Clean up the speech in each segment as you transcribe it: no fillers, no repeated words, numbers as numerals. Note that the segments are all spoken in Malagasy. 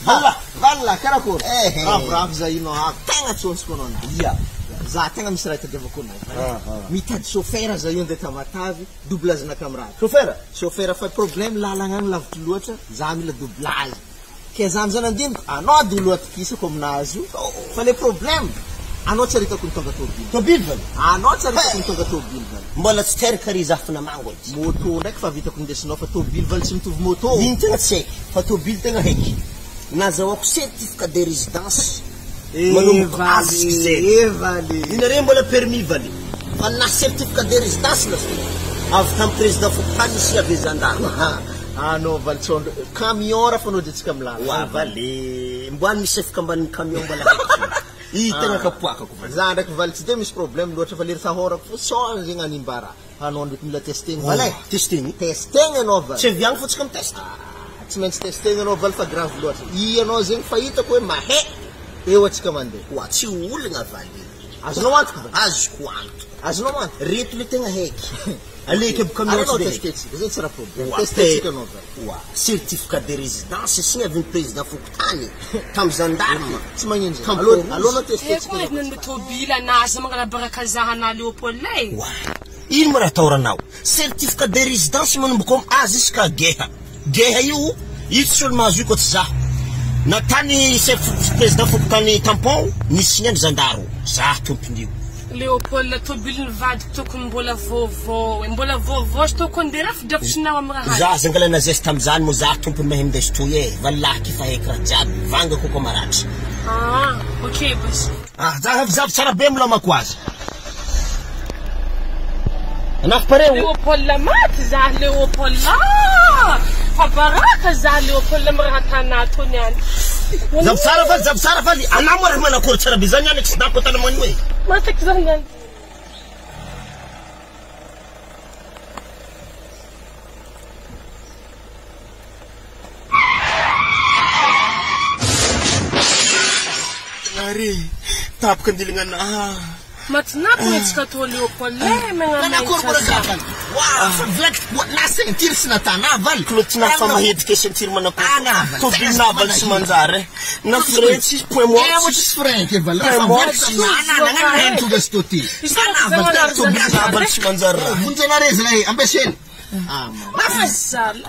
Valla karakory. Bravo zay ino tegna tsonsiko anao. Ia. Za tegna misy raha tadiavako anao. Mitady chauffeur za io ndeha Tamatavy, doublage camarade. Chauffeur fa problème lalagna agny lavitra loatra, za mila doublage. Ke za amizany andiniko, anao ady olo atikisako aminazy io. Fa le problème anao tsy aritako ny tonga tôbily. Tôbily vany. Anao tsy aritako ny tonga tôbily vany. Mbola tsy teraka ry zafina mango. Moto ndraiky fa vitako indesinao fa tôbily vany tsy mitovy moto. Igny tegna tsy haiko, fa tôbily tegna haiko. Nazahoako certificat de résidence. Manomboka azy zay. Inare mbola permis vany. Fa na certificat de résidence la avy tamin'ny président Fokotany sy avy gendarme. Anao valitsondro camion raha fanaoditsika milala. Wa vale. Mboany misy efika ambanin'ny camion mbola haiko. I tegna kapoakako vany. Za ndraiky valy tsy de misy problème loatra fa le tahorako fo so zegny animbara. Anao ndraiky mila testegny Voilà, testegny. Testegny anao vany. Tsy viagny fotsika mitesta. Tsy maintsy testegny anao valy fa grave loatra. I anao zegny fa hitako hoe mahay. Eo atsika mandeha. Wa tsy olagna vany. Azonao antoka vany. Azoko antoka. Azonao antoka. Reto le tegna haiko. Aleka aby camion tsy de haiko. Zay tsy raha problème. Wa Testetsika anao vany. Wa certificat de résidence signy avy ny président Fokotany tam gendarme. Tsy magnino zay. Allô Alona testetsika. Eko nande tôbily anazy magnabaraka zahana Léopold lay. Wa. Ino mo raha ataoranao? Certificat de résidence manomboka jusqu'à Geha. Geha io tsy olo mahazo io koa tsy zaho. Natany président Fokotany tampon nisy signy gendarme. Zaho tompon'io. Léopold tôbily nivadiko tokony mbola vaovao. Mbola vaovao tokony de rafidravitrinao amin'ny raha. Za zangalana zeste tamizany mo zaho tompony mahay minday toy vallahy kifa haiko raha jiaby vanga kokoa maratry. Ok bas. Zavy tsara be milamako azy. Anafy pare Léopold maty za Léopold. Fa baraka za Léopold amin'ny raha tana tony any. Zavy tsara valy. Anao mo raha manakory tsara be zany any tsy dako tana mani hoe. Mataky zany any. Ari, tapaka andilagna Matinapo etsika to Léopold Manakory Wow, vlak na sentir sy natana valy. Klotina fa mahedika sentir manakory. Tôbily na valy sy manjary. Na frein tsy point mort. Tsy frein ke valy. Point Tuga stoti. Tôbily na valy sy manjary. Vunjanareza lay ambeseny.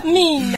Mina.